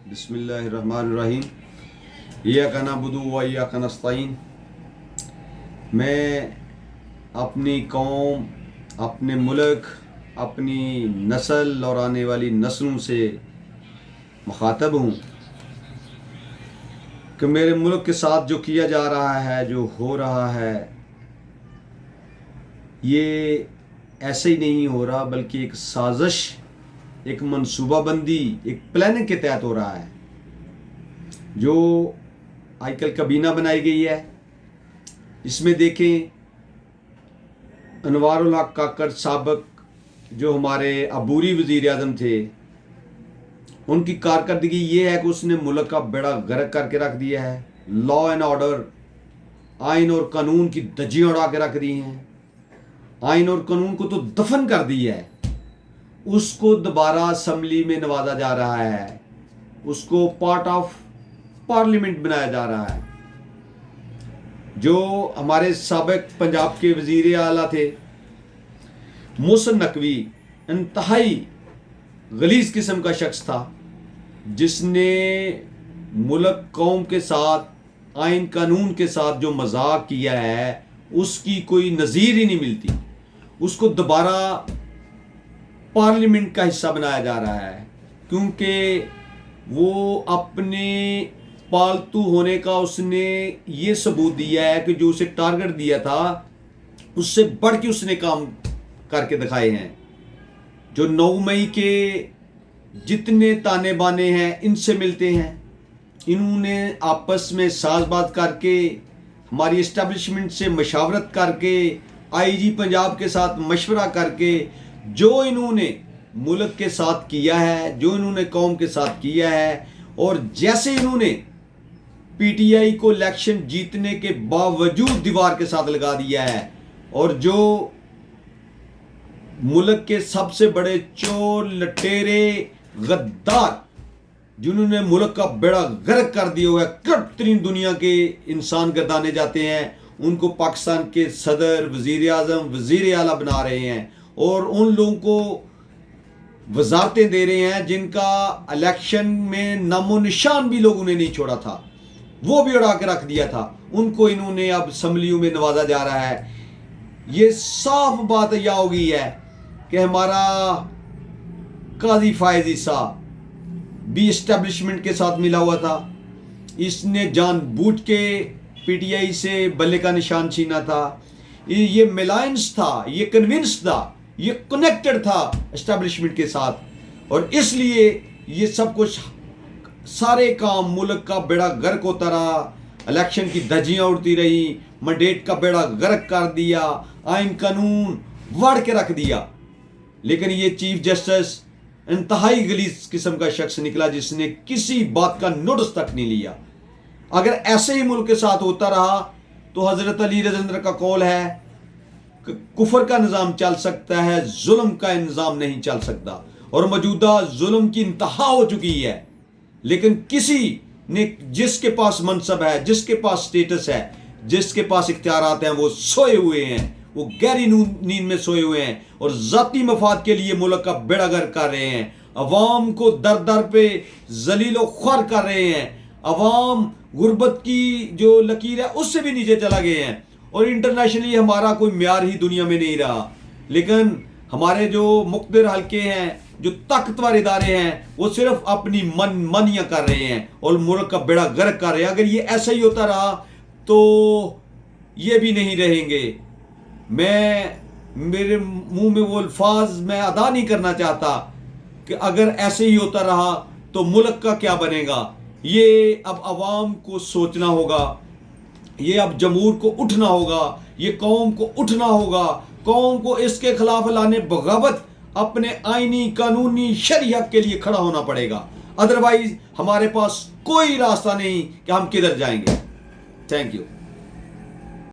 بسم اللہ الرحمن الرحیم ایاک نعبد و ایاک نستعین۔ میں اپنی قوم، اپنے ملک، اپنی نسل اور آنے والی نسلوں سے مخاطب ہوں کہ میرے ملک کے ساتھ جو کیا جا رہا ہے، جو ہو رہا ہے، یہ ایسے ہی نہیں ہو رہا، بلکہ ایک سازش، ایک منصوبہ بندی، ایک پلاننگ کے تحت ہو رہا ہے۔ جو آج کل کابینہ بنائی گئی ہے، اس میں دیکھیں انوار الحق کاکڑ سابق جو ہمارے عبوری وزیر اعظم تھے، ان کی کارکردگی یہ ہے کہ اس نے ملک کا بیڑا غرق کر کے رکھ دیا ہے۔ لا اینڈ آرڈر، آئین اور قانون کی دھجیاں اڑا کے رکھ دی ہیں۔ آئین اور قانون کو تو دفن کر دیا ہے، اس کو دوبارہ اسمبلی میں نوازا جا رہا ہے، اس کو پارٹ آف پارلیمنٹ بنایا جا رہا ہے۔ جو ہمارے سابق پنجاب کے وزیر اعلیٰ تھے محسن نقوی، انتہائی غلیظ قسم کا شخص تھا، جس نے ملک قوم کے ساتھ، آئین قانون کے ساتھ جو مذاق کیا ہے، اس کی کوئی نظیر ہی نہیں ملتی۔ اس کو دوبارہ پارلیمنٹ کا حصہ بنایا جا رہا ہے، کیونکہ وہ اپنے پالتو ہونے کا اس نے یہ ثبوت دیا ہے کہ جو اسے ٹارگٹ دیا تھا اس سے بڑھ کے اس نے کام کر کے دکھائے ہیں۔ جو 9 مئی کے جتنے تانے بانے ہیں، ان سے ملتے ہیں، انہوں نے آپس میں ساز باز کر کے، ہماری اسٹیبلشمنٹ سے مشاورت کر کے، آئی جی پنجاب کے ساتھ مشورہ کر کے، جو انہوں نے ملک کے ساتھ کیا ہے، جو انہوں نے قوم کے ساتھ کیا ہے، اور جیسے انہوں نے پی ٹی آئی کو الیکشن جیتنے کے باوجود دیوار کے ساتھ لگا دیا ہے، اور جو ملک کے سب سے بڑے چور، لٹیرے، غدار، جنہوں نے ملک کا بیڑا غرق کر دیا ہوا ہے، کرپٹ ترین دنیا کے انسان گردانے جاتے ہیں، ان کو پاکستان کے صدر، وزیر اعظم، وزیر اعلیٰ بنا رہے ہیں، اور ان لوگوں کو وزارتیں دے رہے ہیں جن کا الیکشن میں نام و نشان بھی لوگوں نے نہیں چھوڑا تھا، وہ بھی اڑا کے رکھ دیا تھا۔ ان کو انہوں نے اب اسمبلیوں میں نوازا جا رہا ہے۔ یہ صاف بات یہ ہو گئی ہے کہ ہمارا قاضی فائز عیسیٰ بھی اسٹیبلشمنٹ کے ساتھ ملا ہوا تھا، اس نے جان بوجھ کے پی ٹی آئی سے بلے کا نشان چھینا تھا۔ یہ ملائنس تھا، یہ کنونس تھا، یہ کنیکٹڈ تھا اسٹیبلشمنٹ کے ساتھ، اور اس لیے یہ سب کچھ، سارے کام، ملک کا بیڑا غرق ہوتا رہا، الیکشن کی دھجیاں اڑتی رہی، مینڈیٹ کا بیڑا غرق کر دیا، آئین قانون وڑ کے رکھ دیا۔ لیکن یہ چیف جسٹس انتہائی غلیظ قسم کا شخص نکلا، جس نے کسی بات کا نوٹس تک نہیں لیا۔ اگر ایسے ہی ملک کے ساتھ ہوتا رہا تو حضرت علی رضی اللہ عنہ کا قول ہے کہ کفر کا نظام چل سکتا ہے، ظلم کا نظام نہیں چل سکتا، اور موجودہ ظلم کی انتہا ہو چکی ہے۔ لیکن کسی نے، جس کے پاس منصب ہے، جس کے پاس سٹیٹس ہے، جس کے پاس اختیارات ہیں، وہ سوئے ہوئے ہیں، وہ گہری نیند میں سوئے ہوئے ہیں، اور ذاتی مفاد کے لیے ملک کا بیڑا غرق کر رہے ہیں، عوام کو در در پہ ذلیل و خوار کر رہے ہیں، عوام غربت کی جو لکیر ہے اس سے بھی نیچے چلا گئے ہیں، اور انٹرنیشنلی ہمارا کوئی معیار ہی دنیا میں نہیں رہا۔ لیکن ہمارے جو مقتدر حلقے ہیں، جو طاقتور ادارے ہیں، وہ صرف اپنی منیاں کر رہے ہیں اور ملک کا بیڑا غرق کر رہے ہیں۔ اگر یہ ایسا ہی ہوتا رہا تو یہ بھی نہیں رہیں گے۔ میرے منہ میں وہ الفاظ میں ادا نہیں کرنا چاہتا کہ اگر ایسے ہی ہوتا رہا تو ملک کا کیا بنے گا۔ یہ اب عوام کو سوچنا ہوگا، یہ اب جمہور کو اٹھنا ہوگا، یہ قوم کو اٹھنا ہوگا، قوم کو اس کے خلاف اعلان بغاوت، اپنے آئینی، قانونی، شرعی حق کے لیے کھڑا ہونا پڑے گا۔ ادروائز ہمارے پاس کوئی راستہ نہیں کہ ہم کدھر جائیں گے۔ Thank you.